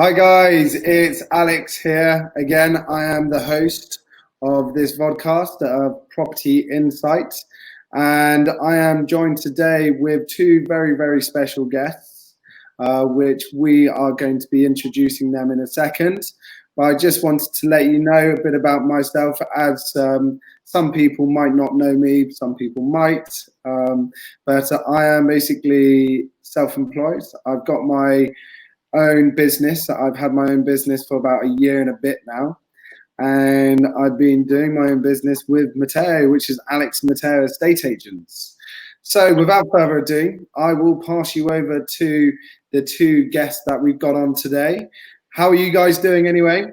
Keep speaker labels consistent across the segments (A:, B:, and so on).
A: Hi guys, it's Alex here again. I am the host of this vodcast of Property Insights, and I am joined today with two very special guests, which we are going to be introducing them in a second. But I just wanted to let you know a bit about myself, as some people might not know me, some people might, but I am basically self-employed. I've got my own business. I've had my own business for about a year and a bit now, and I've been doing my own business with Matteo, which is Alex Matteo Estate Agents. So without further ado, I will pass you over to the two guests that we've got on today. How are you guys doing anyway?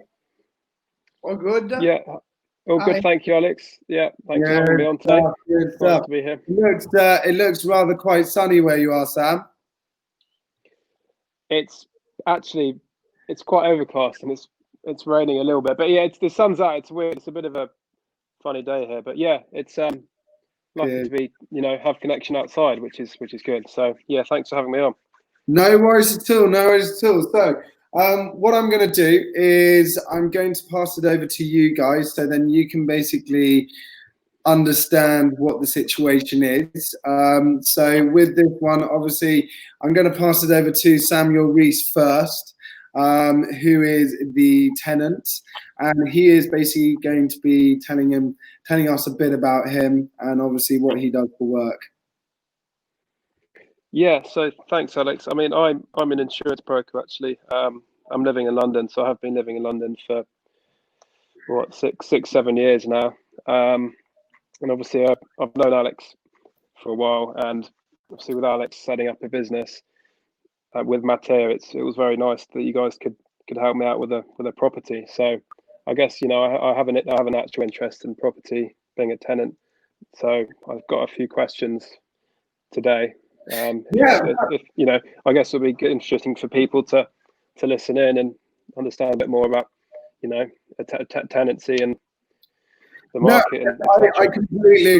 B: All good?
C: Yeah, all good.
B: Hi.
C: Thank you, Alex. Yeah, thanks for having me on today.
A: Good
C: Nice
A: stuff.
C: to be here.
A: It looks rather quite sunny where you are, Sam.
C: It's quite overcast and it's raining a little bit, but yeah, the sun's out. It's weird. It's a bit of a funny day here, but yeah, it's lucky
A: Good.
C: to be have connection outside, which is good. So yeah, thanks for having me on.
A: No worries at all. No worries at all. So, what I'm going to do is I'm going to pass it over to you guys, so then you can basically understand what the situation is. So with this one, obviously, I'm going to pass it over to Samuel Rhys first, who is the tenant, and he is basically going to be telling us a bit about him and obviously what he does for work.
C: Yeah, so thanks, Alex. I mean, I'm an insurance broker actually. I'm living in London, so I have been living in London for what 7 years now. And obviously, I've known Alex for a while, and obviously with Alex setting up a business with Matteo, it was very nice that you guys could help me out with a property. So I guess I have an actual interest in property, being a tenant. So I've got a few questions today. If I guess it'll be interesting for people to listen in and understand a bit more about tenancy and the market.
A: No, I completely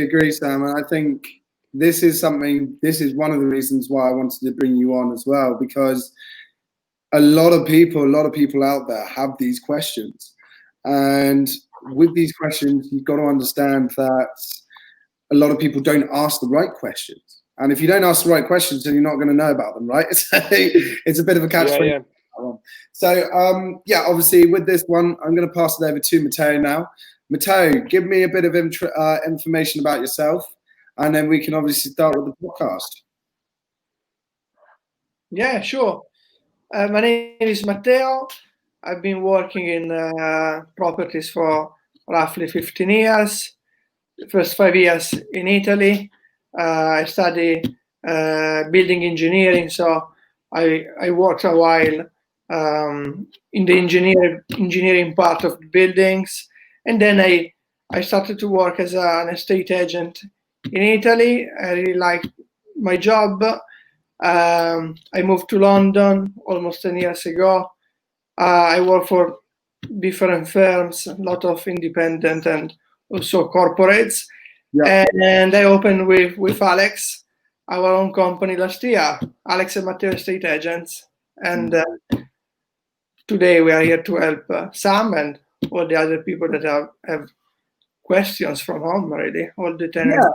A: agree, Sam, and I think this is one of the reasons why I wanted to bring you on as well, because a lot of people out there have these questions, and with these questions, you've got to understand that a lot of people don't ask the right questions, and if you don't ask the right questions, then you're not going to know about them, right? So it's a bit of a catch.
C: Yeah.
A: So obviously with this one, I'm going to pass it over to Matteo now. Matteo, give me a bit of information about yourself, and then we can obviously start with the podcast.
B: Yeah, sure. My name is Matteo. I've been working in properties for roughly 15 years. The first 5 years in Italy. I studied building engineering, so I worked a while in the engineering part of buildings, and then I started to work as an estate agent in Italy. I really liked my job. I moved to London almost 10 years ago. I worked for different firms, a lot of independent and also corporates. Yeah. And I opened with Alex our own company last year, Alex and Matteo Estate Agents. And today we are here to help Sam and all the other people that have questions from home, really, all the tenants.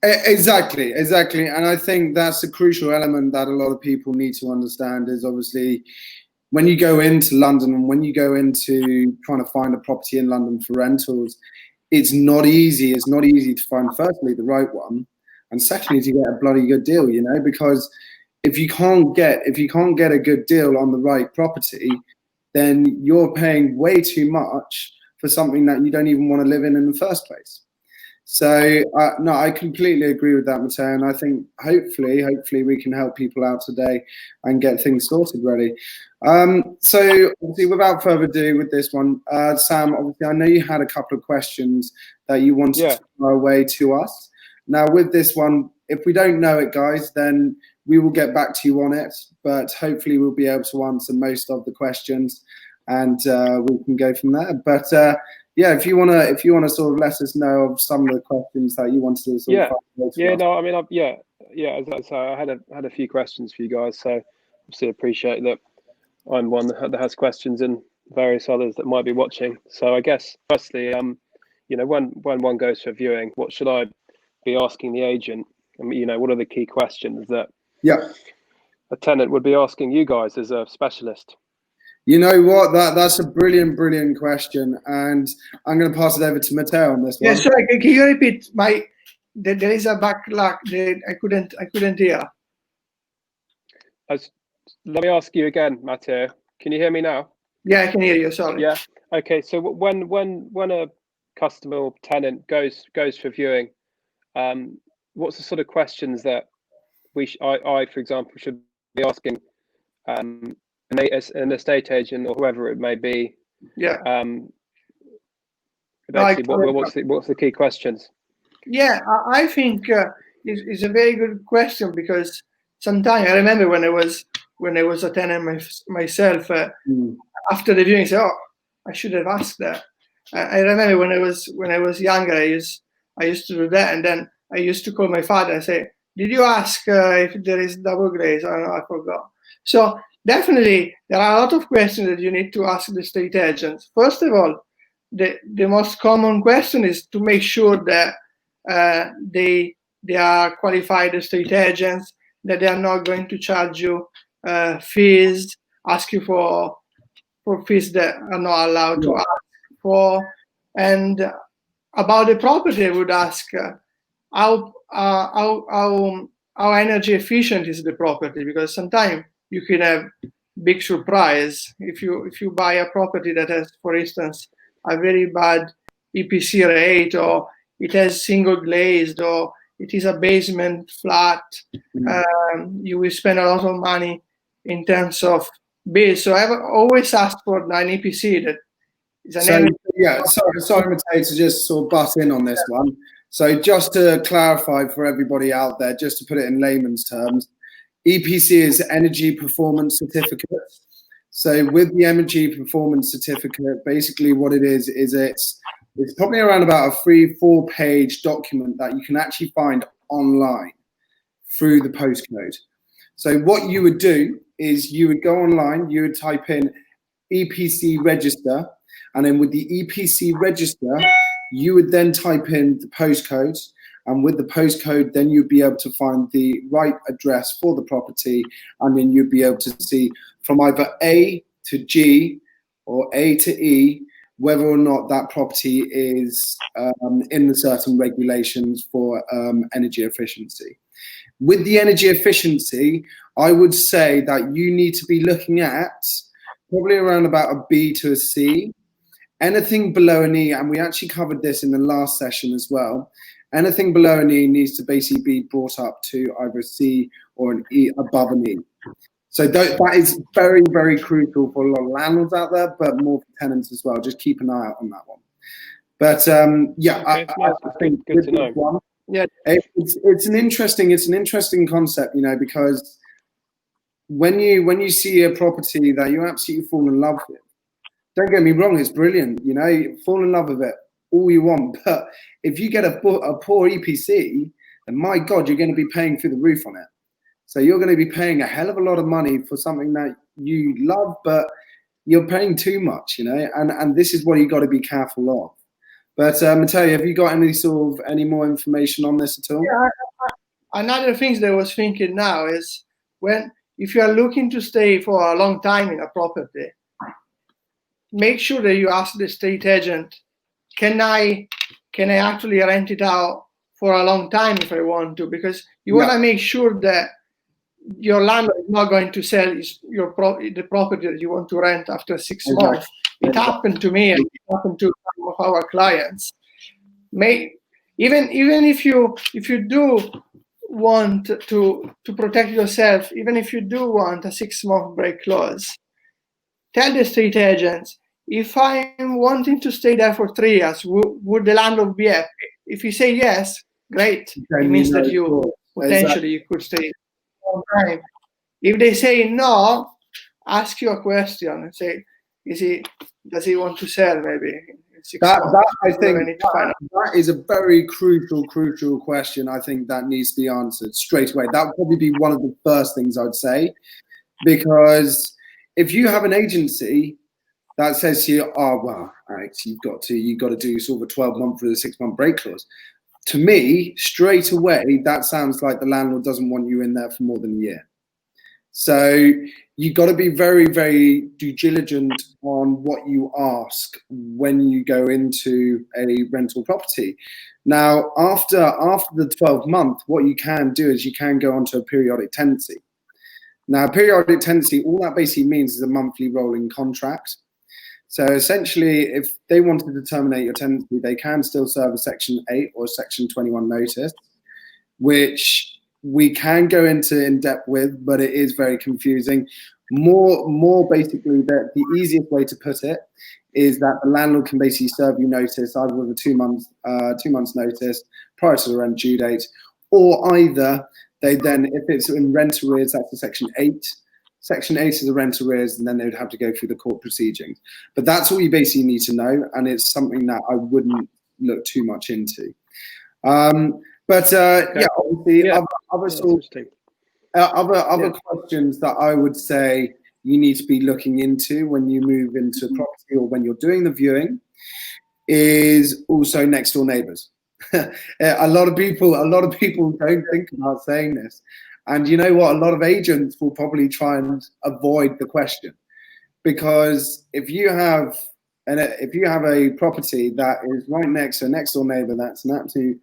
A: Yeah, exactly. And I think that's a crucial element that a lot of people need to understand is obviously when you go into London and when you go into trying to find a property in London for rentals, it's not easy. It's not easy to find, firstly, the right one, and secondly, to get a bloody good deal, because if you can't get a good deal on the right property, then you're paying way too much for something that you don't even want to live in the first place. So no, I completely agree with that, Matteo, and I think hopefully we can help people out today and get things sorted ready. So obviously, without further ado with this one, Sam, obviously I know you had a couple of questions that you wanted to throw away to us. Now with this one, if we don't know it, guys, then we will get back to you on it, but hopefully we'll be able to answer most of the questions, and we can go from there. But if you wanna sort of let us know of some of the questions that you wanted to sort of
C: no, I mean, as I say, I had a few questions for you guys, so obviously appreciate that I'm one that has questions, and various others that might be watching. So I guess firstly, when one goes for viewing, what should I be asking the agent? I mean, what are the key questions that a tenant would be asking you guys as a specialist?
A: You know what? That's a brilliant question, and I'm going to pass it over to Matteo on this one.
B: Yeah, sorry. Can you repeat? There is a backlog. I couldn't hear.
C: Let me ask you again, Matteo. Can you hear me now?
B: Yeah, I can hear you. Sorry.
C: Yeah. Okay. So when a customer or tenant goes for viewing, what's the sort of questions that I, for example, should be asking an estate agent or whoever it may be?
B: Yeah.
C: Basically, what's the key questions?
B: Yeah, I think it's a very good question, because sometimes I remember when I was a tenant myself, after the viewing, I said, "Oh, I should have asked that." I remember when I was younger, I used to do that, and then I used to call my father and say, "Did you ask if there is double glaze?" Oh, no, I forgot. So definitely, there are a lot of questions that you need to ask the estate agents. First of all, the most common question is to make sure that they are qualified estate agents, that they are not going to charge you fees, ask you for fees that are not allowed to ask for. And about the property, I would ask how energy efficient is the property, because sometimes you can have big surprise if you buy a property that has, for instance, a very bad EPC rate, or it has single glazed, or it is a basement flat. You will spend a lot of money in terms of bills. So I've always asked for an EPC that is an
A: energy. Yeah, sorry, Matteo, to just sort of butt in on this one. So just to clarify for everybody out there, just to put it in layman's terms, EPC is Energy Performance Certificate. So with the Energy Performance Certificate, basically what it is it's probably around about a 3-4 page document that you can actually find online through the postcode. So what you would do is you would go online, you would type in EPC register, and then with the EPC register, you would then type in the postcodes, and with the postcode, then you'd be able to find the right address for the property, and then you'd be able to see from either A to G or A to E whether or not that property is in the certain regulations for energy efficiency. With the energy efficiency, I would say that you need to be looking at probably around about a B to a C. Anything below an E, and we actually covered this in the last session as well, anything below an E needs to basically be brought up to either a C or an E above an E. So that is very, very crucial for a lot of landlords out there, but more for tenants as well. Just keep an eye out on that one. But yeah,
C: okay, I think good to know.
A: One, yeah, it's an interesting concept, because when you see a property that you absolutely fall in love with, don't get me wrong, it's brilliant. Fall in love with it all you want, but if you get a poor EPC, then my God, you're going to be paying through the roof on it. So you're going to be paying a hell of a lot of money for something that you love, but you're paying too much, and this is what you got to be careful of. But Matteo, have you got any more information on this at all?
B: Yeah, another thing that I was thinking now is if you are looking to stay for a long time in a property, make sure that you ask the estate agent, can I actually rent it out for a long time if I want to? Because you want to make sure that your landlord is not going to sell the property that you want to rent after 6 months. It happened to me, and it happened to some of our clients. Even if you do want to protect yourself, even if you do want a 6-month break clause, tell the estate agents, if I'm wanting to stay there for 3 years, would the landlord be happy? If you say yes, great. It means that you potentially you could stay a long time. If they say no, ask you a question and say, does he want to sell maybe in 6 months?
A: I think that is a very crucial question. I think that needs to be answered straight away. That would probably be one of the first things I'd say, because if you have an agency that says to you, oh, well, Alex, you've got to do sort of a 12-month or a 6-month break clause. To me, straight away, that sounds like the landlord doesn't want you in there for more than a year. So you've got to be very, very due diligent on what you ask when you go into a rental property. Now, after the 12-month, what you can do is you can go onto a periodic tenancy. Now, periodic tenancy, all that basically means is a monthly rolling contract. So essentially, if they wanted to terminate your tenancy, they can still serve a Section 8 or Section 21 notice, which we can go into in depth with, but it is very confusing. More basically, the easiest way to put it is that the landlord can basically serve you notice either with a 2 months notice prior to the rent due date, or either they then, if it's in rent arrears, that's a Section 8. Section 8 is the rent arrears, and then they would have to go through the court proceedings. But that's all you basically need to know, and it's something that I wouldn't look too much into. Yeah, obviously, other questions that I would say you need to be looking into when you move into a property or when you're doing the viewing is also next door neighbours. A lot of people don't think about saying this. And you know what? A lot of agents will probably try and avoid the question, because if you have a property that is right next to a next door neighbour that's an absolute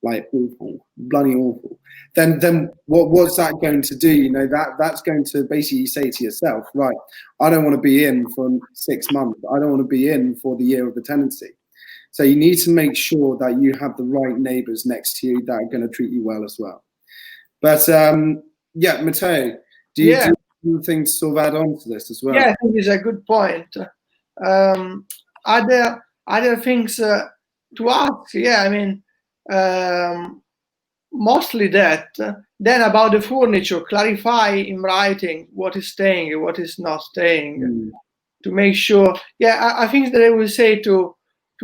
A: awful, bloody awful, then what's that going to do? You know, that's going to basically say to yourself, right, I don't want to be in for 6 months. I don't want to be in for the year of the tenancy. So you need to make sure that you have the right neighbours next to you that are going to treat you well as well. But yeah, Matteo, do you have anything to sort of add on to this as well?
B: Yeah, I think it's a good point. Other things to ask? Yeah, I mean, mostly that. Then about the furniture, clarify in writing what is staying and what is not staying, to make sure. Yeah, I think that I will say to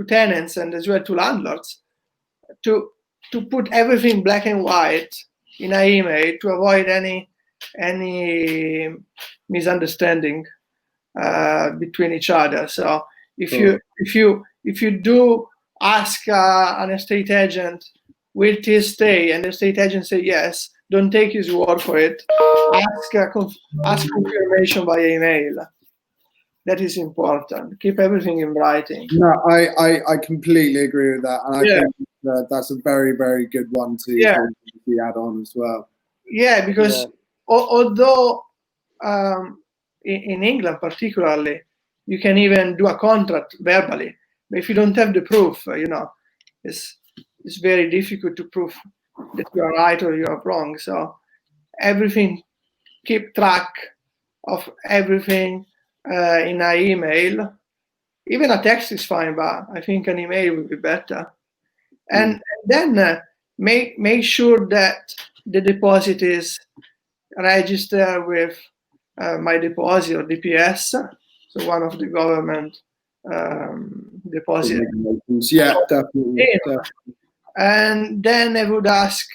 B: tenants and as well to landlords to put everything black and white in an email to avoid any misunderstanding between each other. So if you do ask an estate agent, will this stay, and the estate agent say yes, don't take his word for it. Ask confirmation by email. That is important. Keep everything in writing.
A: No, I completely agree with that, and I think that's a very, very good one to add on as well.
B: Yeah, because although in England particularly, you can even do a contract verbally, but if you don't have the proof, it's very difficult to prove that you are right or you are wrong. So everything, keep track of everything in an email. Even a text is fine, but I think an email would be better. And then make sure that the deposit is registered with My Deposit or DPS, so one of the government deposit.
A: Yeah, definitely.
B: And then I would ask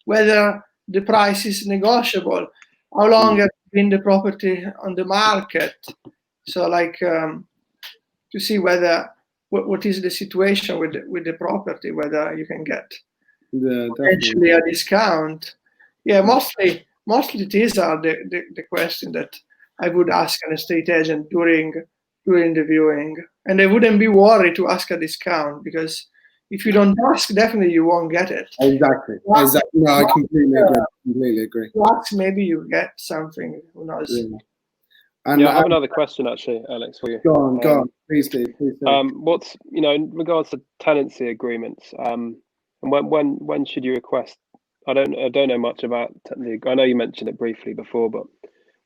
B: whether the price is negotiable. How long has been the property on the market? So, to see whether what is the situation with the property, whether you can get potentially a discount. Yeah, mostly these are the question that I would ask an estate agent during the viewing, and I wouldn't be worried to ask a discount, because if you don't ask, definitely you won't get it.
A: Exactly. No, I completely agree.
B: Ask, maybe you get something. Who knows?
A: Yeah.
C: And I have another question, actually, Alex, for you.
A: Go on. Please do.
C: What's, in regards to tenancy agreements, and when should you request? I don't know much about. I know you mentioned it briefly before, but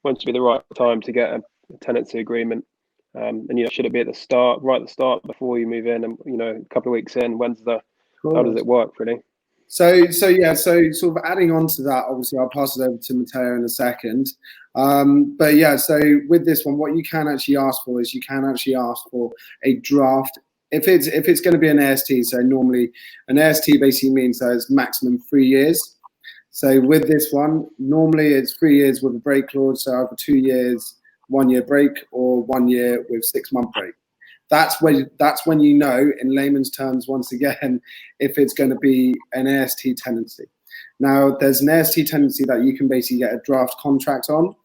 C: when should be the right time to get a tenancy agreement? And should it be at the start, right at the start, before you move in, and a couple of weeks in? How does it work, really?
A: So sort of adding on to that, obviously I'll pass it over to Matteo in a second. But yeah, so with this one, what you can actually ask for is a draft. If it's going to be an AST, so normally an AST basically means that it's maximum 3 years. So with this one, normally it's 3 years with a break clause, so over 2 years 1 year break or 1 year with 6 month break. That's when you know, in layman's terms, once again, if it's going to be an AST tenancy. Now, there's an AST tenancy that you can basically get a draft contract on,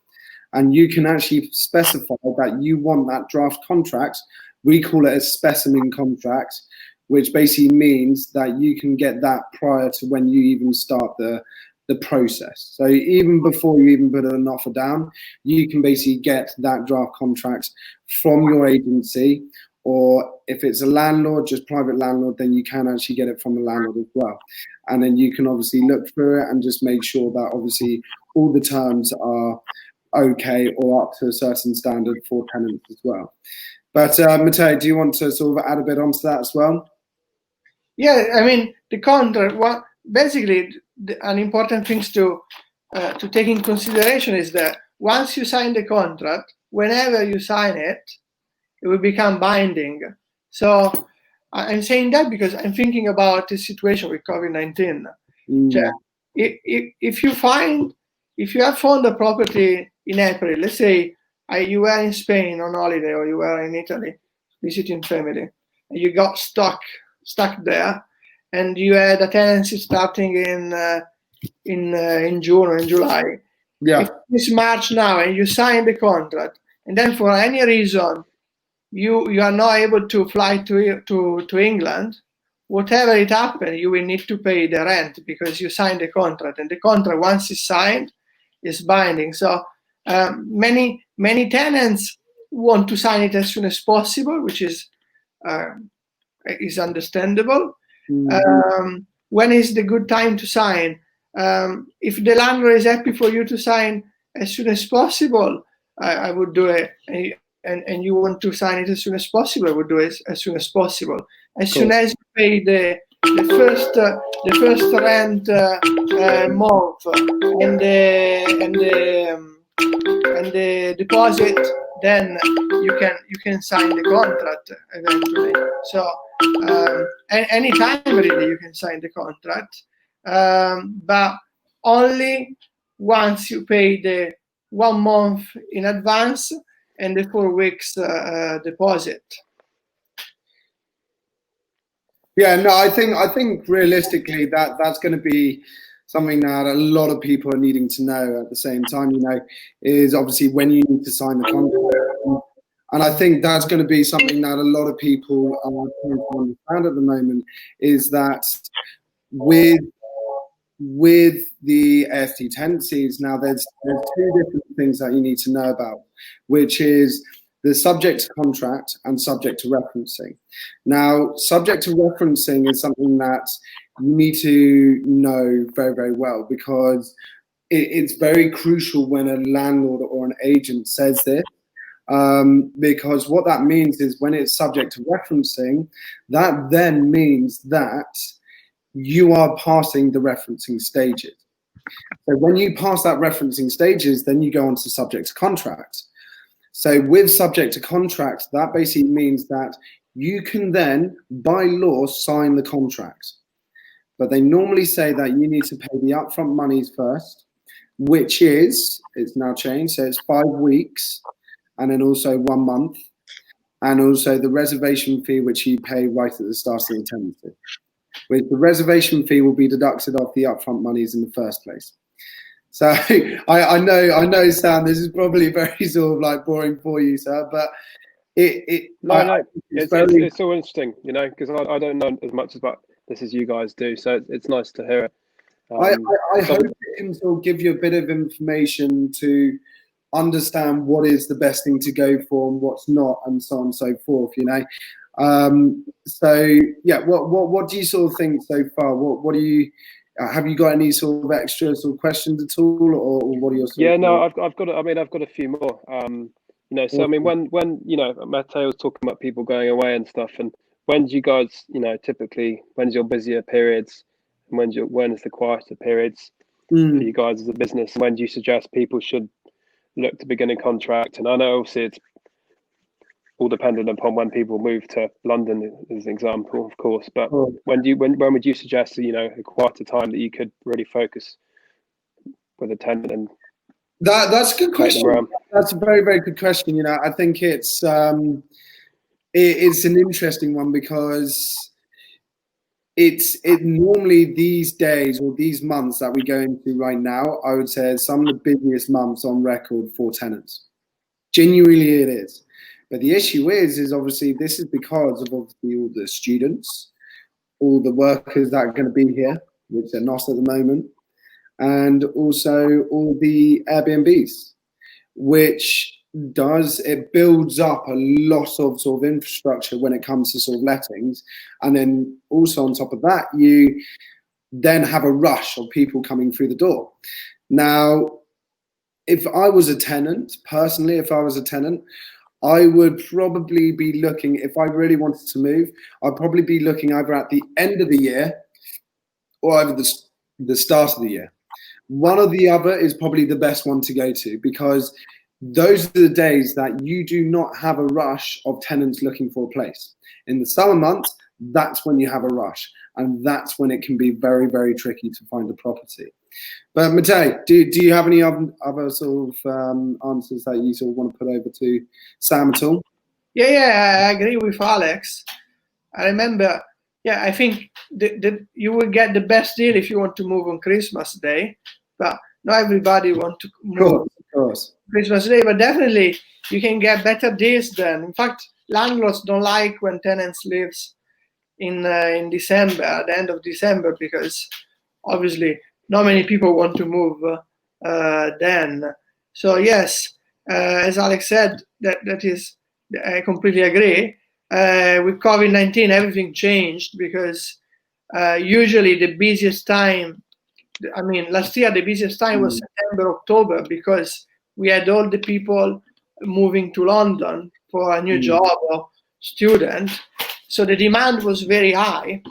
A: and you can actually specify that you want that draft contract. We call it a specimen contract, which basically means that you can get that prior to when you even start the process. So even before you even put an offer down, you can basically get that draft contract from your agency, or if it's a landlord, just private landlord, then you can actually get it from the landlord as well. And then you can obviously look through it and just make sure that obviously all the terms are okay or up to a certain standard for tenants as well. But Matteo, do you want to sort of add a bit onto that as well?
B: Yeah, I mean, the contract, well, basically, an important thing to take in consideration is that once you sign the contract, whenever you sign it, it will become binding. So I'm saying that because I'm thinking about the situation with COVID-19. If you have found a property in April, let's say you were in Spain on holiday, or you were in Italy visiting family, and you got stuck there, and you had a tenancy starting in June or in July.
A: Yeah.
B: If it's March now and you sign the contract, and then for any reason you are not able to fly to England, whatever it happens, you will need to pay the rent because you signed the contract, and the contract, once it's signed, is binding. So many tenants want to sign it as soon as possible, which is understandable. When is the good time to sign? If the landlord is happy for you to sign as soon as possible, I would do it. And you want to sign it as soon as possible, I would do it as soon as possible. As soon as you pay the first rent month and the deposit, then you can sign the contract eventually. So anytime really you can sign the contract, but only once you pay the 1 month in advance and the 4 weeks deposit.
A: Yeah, no, I think realistically that's going to be something that a lot of people are needing to know at the same time, is obviously when you need to sign the contract. And I think that's going to be something that a lot of people are trying to understand at the moment, is that with the AST tenancies, now there's 2 different things that you need to know about, which is the subject to contract and subject to referencing. Now, subject to referencing is something that you need to know very, very well, because it's very crucial when a landlord or an agent says this, because what that means is when it's subject to referencing, that then means that you are passing the referencing stages. So when you pass that referencing stages, then you go on to subject to contract. So with subject to contract, that basically means that you can then, by law, sign the contract. But they normally say that you need to pay the upfront monies first, which is, it's now changed, so it's 5 weeks, and then also 1 month, and also the reservation fee, which you pay right at the start of the tenancy. Which the reservation fee will be deducted off the upfront monies in the first place. So I know, Sam, this is probably very sort of like boring for you, sir, but it's
C: so interesting, because I don't know as much about this as you guys do, so it's nice to hear it.
A: I hope it can sort of give you a bit of information to understand what is the best thing to go for and what's not, and so on and so forth. So yeah, what do you sort of think so far? What do you have you got any sort of extra sort of questions at all, or what are your
C: I've got a few more. So I mean, when Matteo was talking about people going away and stuff, and when do you guys, typically when's your busier periods, and when is the quieter periods for you guys as a business? When do you suggest people should look to begin a contract? And I know obviously it's all dependent upon when people move to London, as an example, of course. But when would you suggest a quieter time that you could really focus with a tenant and
A: That's a good
C: take them
A: question.
C: around?
A: That's a very, very good question. You know, I think it's an interesting one because it normally these days or these months that we go into right now, I would say is some of the busiest months on record for tenants. Genuinely, it is. But the issue is obviously this is because of obviously all the students, all the workers that are going to be here, which are not at the moment, and also all the Airbnbs, which it builds up a lot of sort of infrastructure when it comes to sort of lettings. And then also on top of that, you then have a rush of people coming through the door. Now, if I was a tenant, personally, I would probably be looking, if I really wanted to move, I'd probably be looking either at the end of the year or over the start of the year. One or the other is probably the best one to go to, because those are the days that you do not have a rush of tenants looking for a place. In the summer months, that's when you have a rush, and that's when it can be very, very tricky to find a property. But Matteo, do you have any other sort of answers that you sort of want to put over to Sam at all?
B: Yeah, I agree with Alex. I remember, I think you will get the best deal if you want to move on Christmas Day, but not everybody want to move.
A: Of course.
B: Christmas Day, but definitely you can get better deals then. In fact, landlords don't like when tenants lives in December, at the end of December, because obviously not many people want to move then. So yes, as Alex said, that is, I completely agree. With COVID-19, everything changed because usually the busiest time, last year the busiest time was September, October, because we had all the people moving to London for a new job or student. So the demand was very high.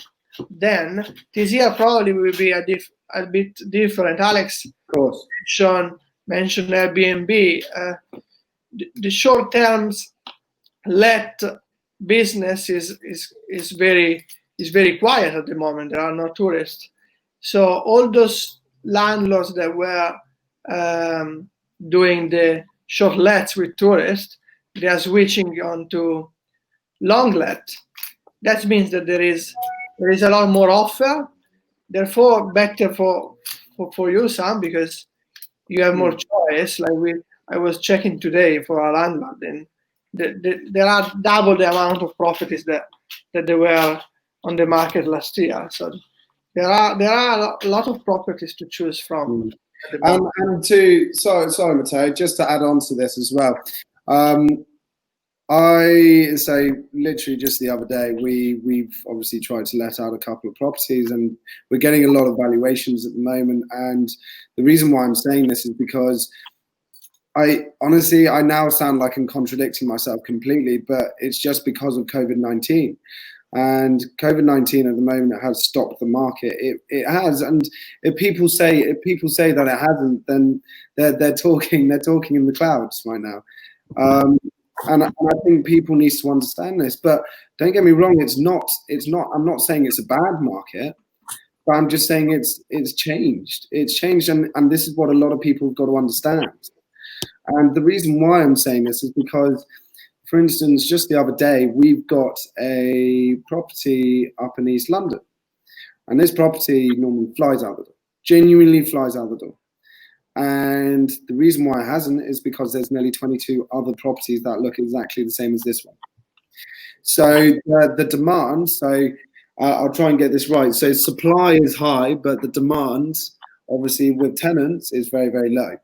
B: Then this year probably will be a bit different. Alex mentioned Airbnb. The short terms let business is very quiet at the moment. There are no tourists. So all those landlords that were doing the short lets with tourists, they are switching on to long let. That means that there is a lot more offer. Therefore, better for you, Sam, because you have more choice. I was checking today for a landlord, and there are double the amount of properties that there were on the market last year. So there are a lot of properties to choose from.
A: And sorry, Matteo, just to add on to this as well. I say literally just the other day, we've obviously tried to let out a couple of properties, and we're getting a lot of valuations at the moment. And the reason why I'm saying this is because I now sound like I'm contradicting myself completely, but it's just because of COVID-19. And COVID-19 at the moment has stopped the market. It has, and if people say that it hasn't, then they're talking in the clouds right now. And I think people need to understand this. But don't get me wrong, it's not. I'm not saying it's a bad market, but I'm just saying it's changed. It's changed, and this is what a lot of people have got to understand. And the reason why I'm saying this is because, for instance, just the other day, we've got a property up in East London. And this property normally flies out the door, genuinely flies out the door. And the reason why it hasn't is because there's nearly 22 other properties that look exactly the same as this one. So the demand, I'll try and get this right. So supply is high, but the demand, obviously with tenants, is very, very low.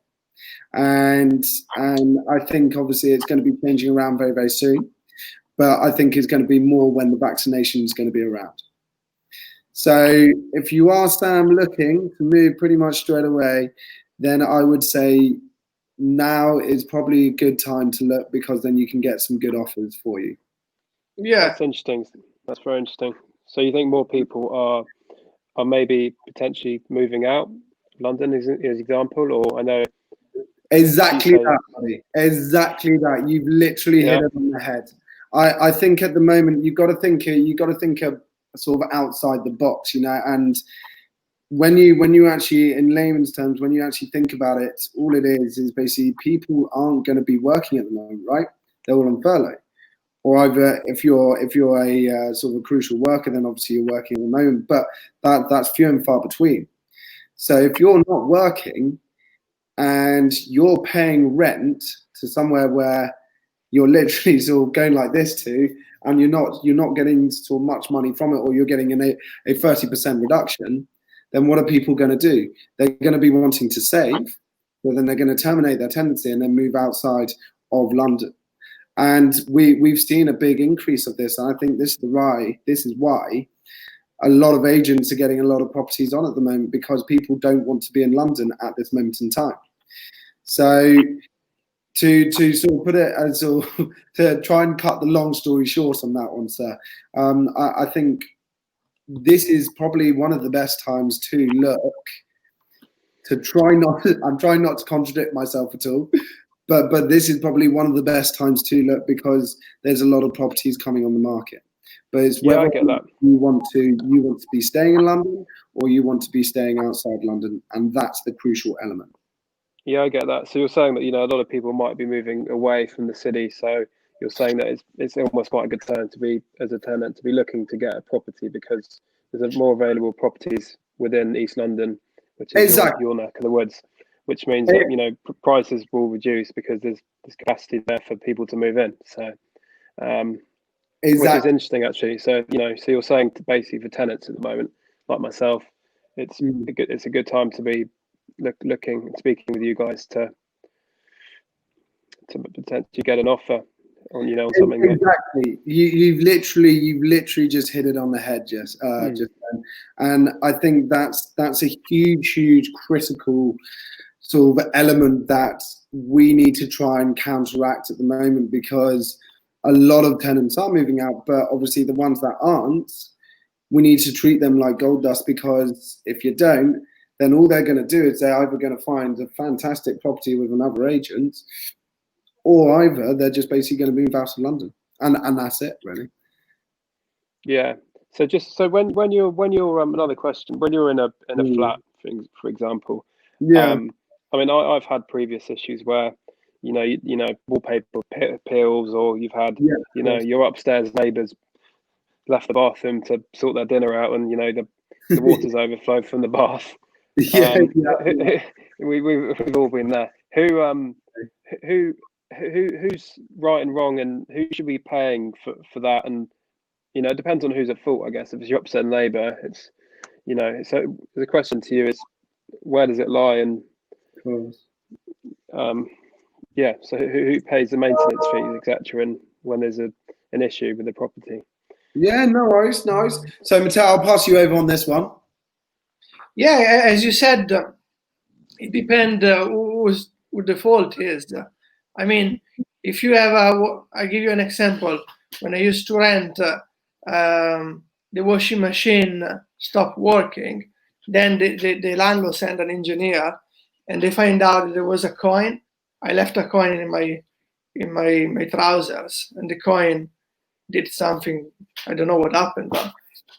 A: And I think obviously it's going to be changing around very, very soon. But I think it's going to be more when the vaccination is going to be around. So if you are, Sam, looking to move pretty much straight away, then I would say now is probably a good time to look, because then you can get some good offers for you.
B: Yeah,
C: that's interesting. That's very interesting. So you think more people are maybe potentially moving out? London is an example, or I know.
A: Exactly that, buddy. Exactly that. You've literally hit it on the head. I think at the moment you've got to think of sort of outside the box, and when you actually, in layman's terms, when you actually think about it, all it is basically people aren't going to be working at the moment, right? They're all on furlough. Or either if you're a sort of a crucial worker, then obviously you're working at the moment, but that's few and far between. So if you're not working and you're paying rent to somewhere where you're literally sort of going like this to, and you're not getting sort of much money from it, or you're getting a 30% reduction, then what are people going to do? They're going to be wanting to save, but then they're going to terminate their tenancy and then move outside of London. And we've seen a big increase of this, and I think this is why a lot of agents are getting a lot of properties on at the moment, because people don't want to be in London at this moment in time. So to sort of put it as to try and cut the long story short on that one, sir, I think this is probably one of the best times to look. I'm trying not to contradict myself at all. But this is probably one of the best times to look, because there's a lot of properties coming on the market. But it's whether
C: I get that.
A: you want to be staying in London or you want to be staying outside London, and that's the crucial element.
C: Yeah, I get that. So you're saying that a lot of people might be moving away from the city. So you're saying that it's almost quite a good time to be, as a tenant, to be looking to get a property, because there's more available properties within East London, which is
A: Exactly.
C: your neck of the woods. Which means that prices will reduce because there's capacity there for people to move in. So, which is interesting actually. So so you're saying basically for tenants at the moment, like myself, it's a good time to be looking and speaking with you guys to potentially get an offer on something.
A: Exactly. You've literally just hit it on the head, just then. And I think that's a huge critical sort of element that we need to try and counteract at the moment, because a lot of tenants are moving out, but obviously the ones that aren't, we need to treat them like gold dust, because if you don't, then all they're going to do is they're either going to find a fantastic property with another agent, or either they're just basically going to move out of London, and that's it, really.
C: Yeah. So when you're another question, when you're in a flat, for example,
A: yeah.
C: I mean, I've had previous issues where, wallpaper peels, or you've had, your upstairs neighbours left the bathroom to sort their dinner out, and the water's overflowed from the bath.
A: Yeah,
C: We've all been there. Who's right and wrong, and who should be paying for that? And it depends on who's at fault, I guess. If it's your upstairs neighbour, it's So the question to you is, where does it lie? And so who pays the maintenance fees, etc., and when there's an issue with the property?
A: Yeah, no worries. So Matteo, I'll pass you over on this one.
B: Yeah, as you said, it depends who the fault is. I mean, if you have I'll give you an example. When I used to rent, the washing machine stopped working. Then the landlord sent an engineer, and they find out there was a coin. I left a coin in my trousers, and the coin did something. I don't know what happened, but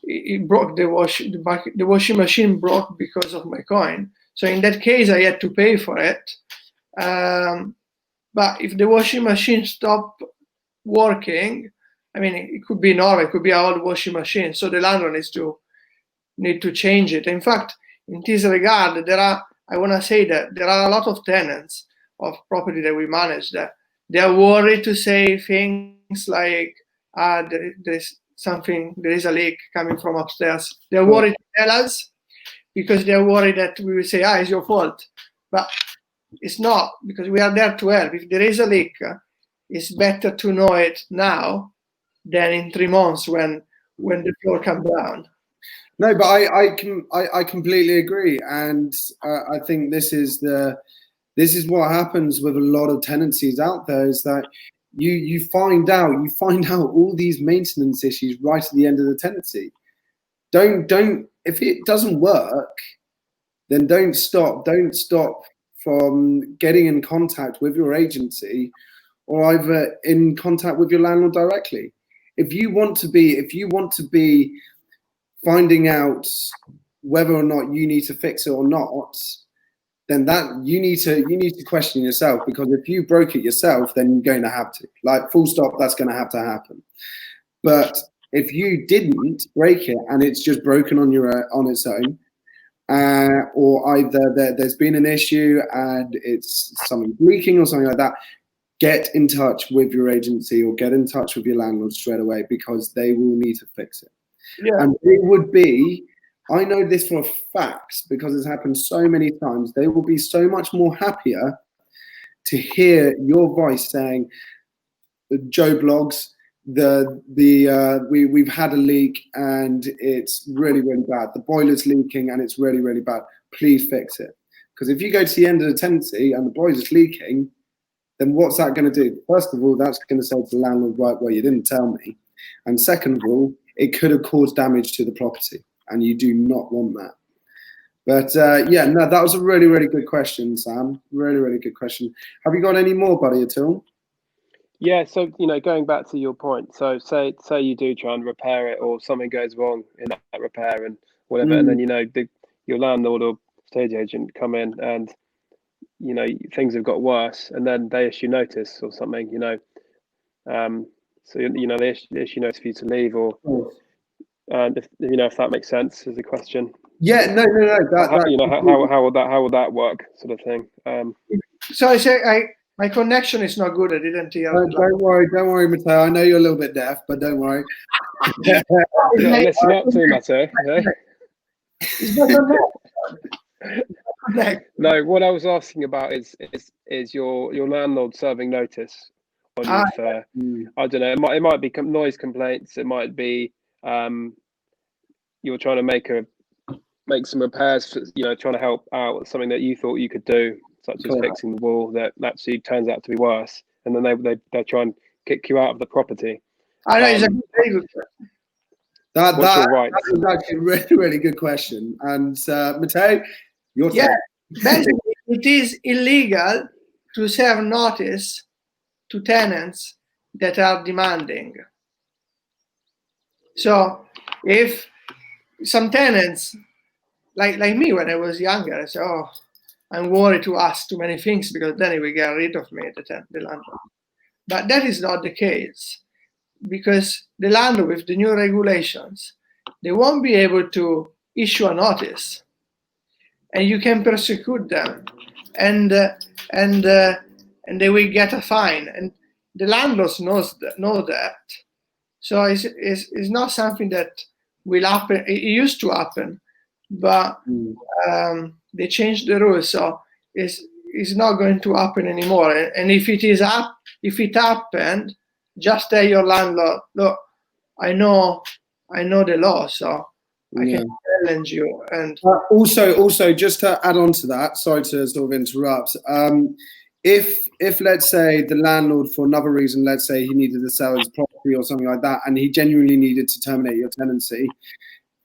B: it broke. The washing machine broke because of my coin. So in that case, I had to pay for it. But if the washing machine stopped working, I mean, it could be normal. It could be an old washing machine. So the landlord need to change it. In fact, in this regard, I want to say that there are a lot of tenants of property that we manage that they are worried to say things like, there is a leak coming from upstairs. They're worried to tell us, because they're worried that we will say, it's your fault. But it's not, because we are there to help. If there is a leak, it's better to know it now than in 3 months when the floor comes down.
A: No, but I completely agree, and I think this is what happens with a lot of tenancies out there, is that you find out all these maintenance issues right at the end of the tenancy. Don't if it doesn't work, then don't stop from getting in contact with your agency, or either in contact with your landlord directly. If you want to be finding out whether or not you need to fix it or not, then that you need to question yourself, because if you broke it yourself, then you're going to have to, like, full stop, that's going to have to happen. But if you didn't break it and it's just broken on its own, or either there's been an issue and it's something leaking or something like that, get in touch with your agency or get in touch with your landlord straight away, because they will need to fix it.
B: Yeah.
A: And it would be, I know this for a fact because it's happened so many times, they will be so much more happier to hear your voice saying, Joe Blogs, we've had a leak and it's really, really bad. The boiler's leaking and it's really, really bad. Please fix it. Because if you go to the end of the tenancy and the boiler's leaking, then what's that going to do? First of all, that's going to say to the landlord, right, well, you didn't tell me. And second of all, it could have caused damage to the property, and you do not want that. But yeah, no, that was a really, really good question, Sam. Really, really good question. Have you got any more, buddy, at all?
C: Yeah, so going back to your point, so say you do try and repair it, or something goes wrong in that repair and whatever, and then your landlord or estate agent come in and things have got worse, and then they issue notice or something, so they issue notice for you to leave, or and if that makes sense as a question.
A: Yeah, no.
C: How would that work, sort of thing?
B: So I say my connection is not good. I didn't hear.
A: Don't worry, Matteo. I know you're a little bit deaf, but don't worry.
C: Listen up to Matteo. No, what I was asking about is your landlord serving notice on you for, I don't know, it might be noise complaints, it might be you're trying to make some repairs, trying to help out with something that you thought you could do, such as fixing the wall, that actually turns out to be worse, and then they try and kick you out of the property.
B: I know, it's a very good question.
C: That's
A: actually a really, really good question. And Matteo, your turn.
B: Basically, it is illegal to serve notice to tenants that are demanding. So if some tenants, like me when I was younger, I said, oh, I'm worried to ask too many things because then he will get rid of me, the landlord. But that is not the case, because the landlord, with the new regulations, they won't be able to issue a notice, and you can persecute them, and they will get a fine, and the landlords know that. So it's not something that will happen. It used to happen, but they changed the rules, so it's not going to happen anymore. And if it happened, just tell your landlord, look, I know the law, so I can challenge you. And
A: also, just to add on to that, sorry to sort of interrupt. If let's say the landlord, for another reason, let's say he needed to sell his property or something like that, and he genuinely needed to terminate your tenancy,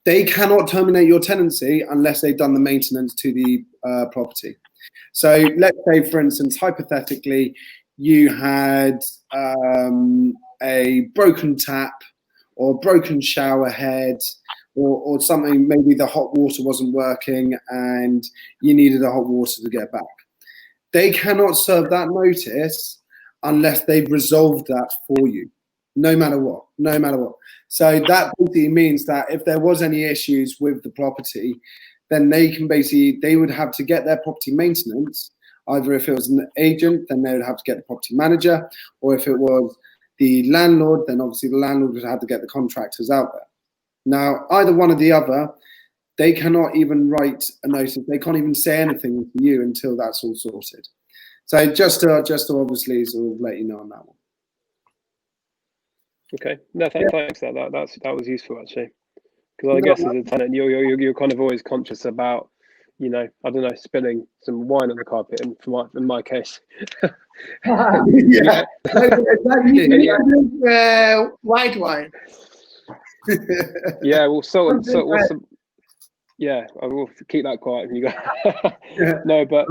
A: they cannot terminate your tenancy unless they've done the maintenance to the property. So let's say, for instance, hypothetically, you had a broken tap or broken shower head, or something, maybe the hot water wasn't working and you needed the hot water to get back. They cannot serve that notice unless they've resolved that for you, no matter what. So that basically means that if there was any issues with the property, then they would have to get their property maintenance. Either if it was an agent, then they would have to get the property manager, or if it was the landlord, then obviously the landlord would have to get the contractors out there. Now, either one or the other, they cannot even write a notice. They can't even say anything to you until that's all sorted. So just to obviously sort of let you know on that one.
C: Okay. No, thanks. That was useful, actually. Because I guess as a tenant, you're kind of always conscious about, I don't know, spilling some wine on the carpet. And in my case,
B: white wine.
C: Yeah, yeah, I will keep that quiet when you go. No, but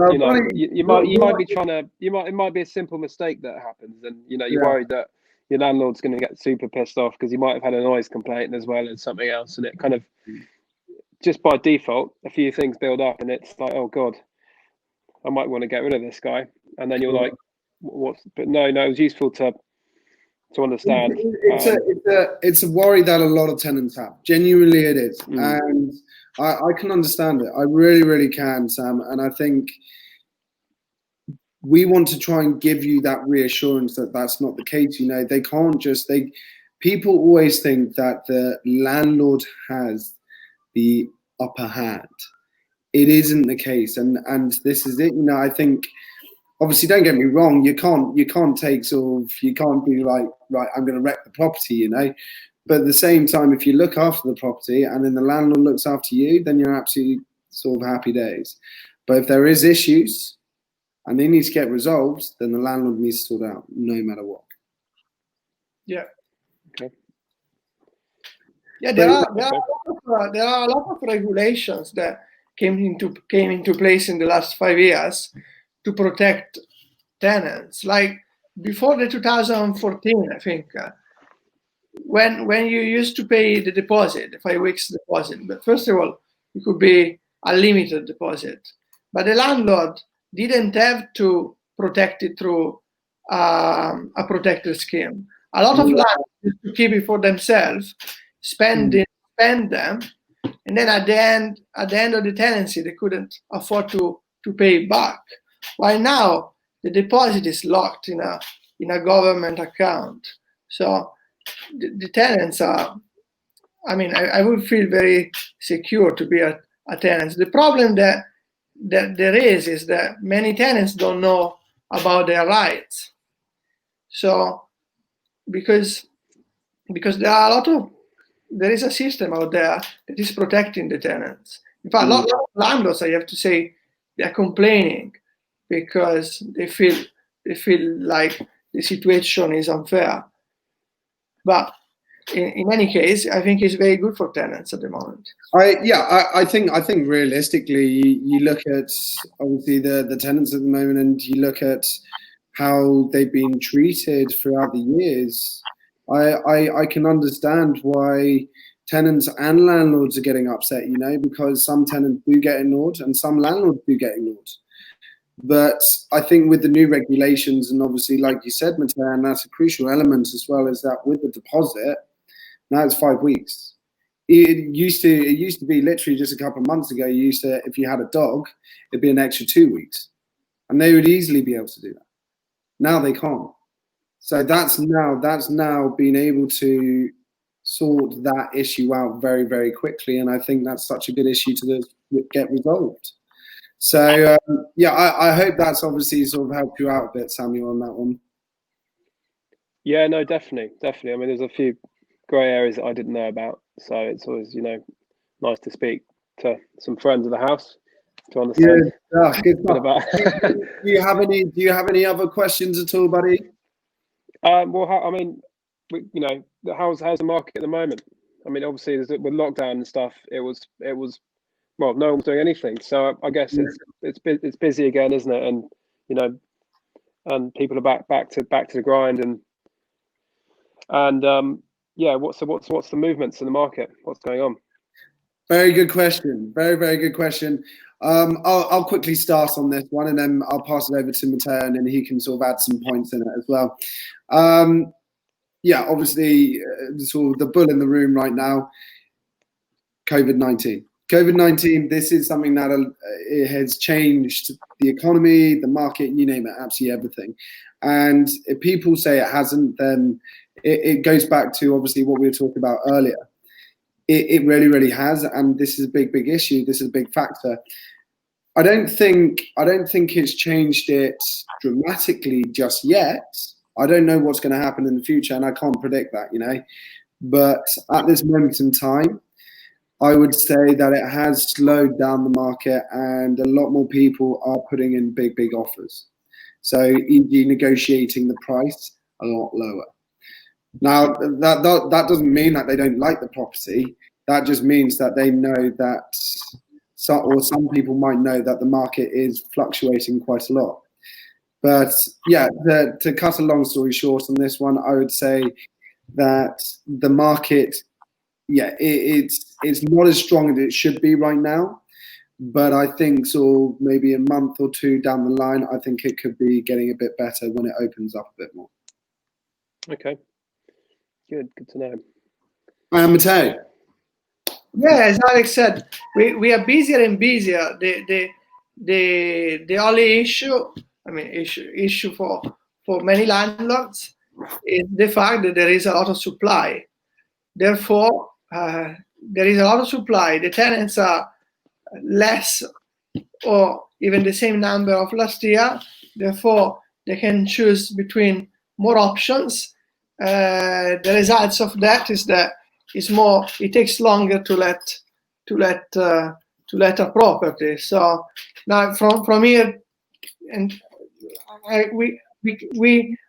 C: you might be trying to. It might be a simple mistake that happens, and you're worried that your landlord's going to get super pissed off because you might have had a noise complaint as well as something else, and it kind of just by default, a few things build up, and it's like, oh God, I might want to get rid of this guy. And then you're like, what's? But no, it was useful to understand.
A: It's a worry that a lot of tenants have. Genuinely, it is, and I can understand it. I really, really can, Sam. And I think we want to try and give you that reassurance that that's not the case. They can't just people always think that the landlord has the upper hand. It isn't the case, and this is it. I think, obviously, don't get me wrong. You can't take you can't be like, right, I'm going to wreck the property, But at the same time, if you look after the property and then the landlord looks after you, then you're absolutely sort of happy days. But if there is issues and they need to get resolved, then the landlord needs to sort out, no matter what.
B: Yeah.
C: Okay.
B: Yeah, there are a lot of regulations that came into place in the last 5 years to protect tenants. Like before the 2014, I think, when you used to pay the deposit, the 5 weeks deposit. But first of all, it could be a limited deposit, but the landlord didn't have to protect it through a protected scheme. A lot of landlords used to keep it for themselves, spend them, and then at the end of the tenancy, they couldn't afford to pay back. While now the deposit is locked in a government account, so the tenants are. I mean, I would feel very secure to be a tenant. The problem that there is that many tenants don't know about their rights. So because there is a system out there that is protecting the tenants. In fact, a lot of landlords, I have to say, they're complaining because they feel like the situation is unfair. But in any case, I think it's very good for tenants at the moment.
A: I think realistically, you look at obviously the tenants at the moment, and you look at how they've been treated throughout the years. I can understand why tenants and landlords are getting upset, because some tenants do get ignored and some landlords do get ignored. But I think with the new regulations, and obviously, like you said, Matteo, and that's a crucial element as well, is that with the deposit, now it's 5 weeks. It used to be literally just a couple of months ago. If you had a dog, it'd be an extra 2 weeks, and they would easily be able to do that. Now they can't. So that's now being able to sort that issue out very, very quickly, and I think that's such a good issue to get resolved. So I hope that's obviously sort of helped you out a bit, Samuel, on that one.
C: Yeah, no, definitely. I mean, there's a few grey areas that I didn't know about, so it's always nice to speak to some friends of the house to understand
A: good
C: a bit about.
A: Do you have any other questions at all, buddy?
C: Well, how's the market at the moment? I mean, obviously, with lockdown and stuff, it was well, no one's doing anything. So I guess it's busy again, isn't it? And and people are back to the grind, and what's the movements in the market? What's going on?
A: Very good question. Very, very good question. I'll quickly start on this one, and then I'll pass it over to Matteo, and then he can sort of add some points in it as well. Obviously, sort of the bull in the room right now, COVID-19. COVID-19, this is something that it has changed the economy, the market, you name it, absolutely everything. And if people say it hasn't, then it goes back to obviously what we were talking about earlier. It really, really has, and this is a big, big issue. This is a big factor. I don't think it's changed it dramatically just yet. I don't know what's going to happen in the future, and I can't predict that, But at this moment in time, I would say that it has slowed down the market, and a lot more people are putting in big, big offers. So e.g. negotiating the price a lot lower. Now, that doesn't mean that they don't like the property. That just means that they know that, some people might know that the market is fluctuating quite a lot. But to cut a long story short on this one, I would say that the market, yeah, it's not as strong as it should be right now. But I think so maybe a month or two down the line, I think it could be getting a bit better when it opens up a bit more.
C: Okay, good to know.
A: Matteo.
B: Yeah, as Alex said, we are busier and busier. The only issue for many landlords is the fact that there is a lot of supply. Therefore, there is a lot of supply. The tenants are less or even the same number of last year. Therefore, they can choose between more options. The results of that is that it takes longer to let a property. So now from here, and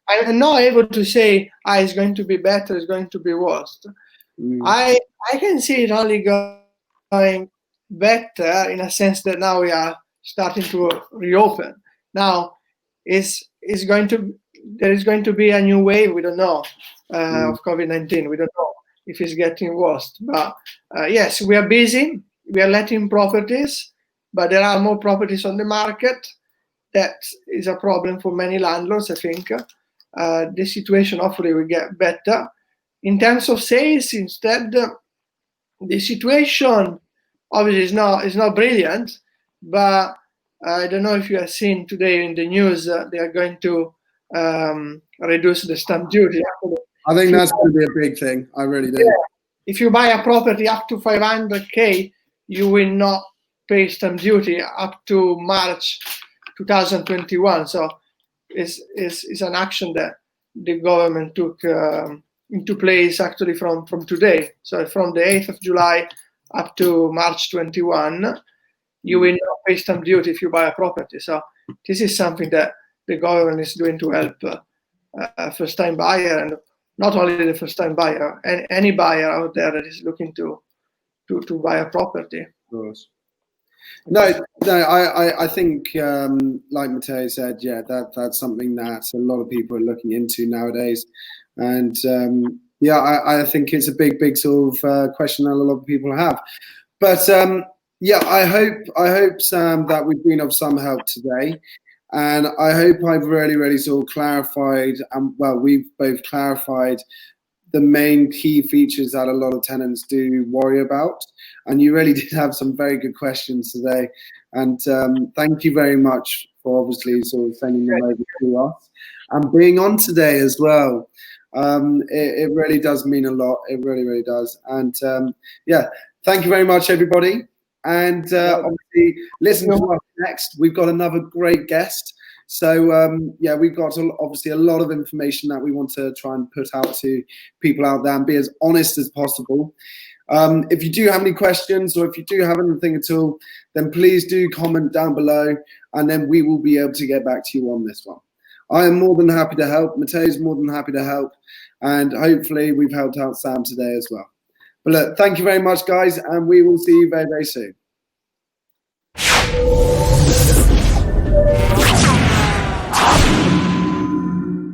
B: I'm not able to say it's going to be better, it's going to be worse. I can see it only going better in a sense that now we are starting to reopen. Now there is going to be a new wave. We don't know of COVID-19. We don't know if it's getting worse. But yes, we are busy. We are letting properties, but there are more properties on the market. That is a problem for many landlords, I think. The situation hopefully will get better. In terms of sales, instead, the situation obviously is not brilliant, but I don't know if you have seen today in the news, they are going to reduce the stamp duty.
A: I think that's going to be a big thing. I really do.
B: Yeah. If you buy a property up to 500K, you will not pay stamp duty up to March 2021. So it's an action that the government took into place actually from today. So from the 8th of July up to March 21, you will not pay stamp duty if you buy a property. So this is something that the government is doing to help first-time buyer, and not only the first-time buyer, and any buyer out there that is looking to buy a property.
A: Of course. No, I think, like Matteo said, yeah, that's something that a lot of people are looking into nowadays. And yeah, I think it's a big sort of question that a lot of people have. But yeah, I hope, Sam, that we've been of some help today. And I hope I've really sort of clarified, well, we've both clarified the main key features that a lot of tenants do worry about. And you really did have some very good questions today. And thank you very much for obviously sort of sending them over to us and being on today as well. It really does mean a lot. It really does. And yeah, thank you very much, everybody. And obviously, listen to us next. We've got another great guest. So yeah, we've got obviously a lot of information that we want to try and put out to people out there and be as honest as possible. If you do have any questions or if you do have anything at all, then please do comment down below, and then we will be able to get back to you on this one. I am more than happy to help. Matteo's more than happy to help, and hopefully we've helped out Sam today as well. But look, thank you very much, guys, and we will see you very soon.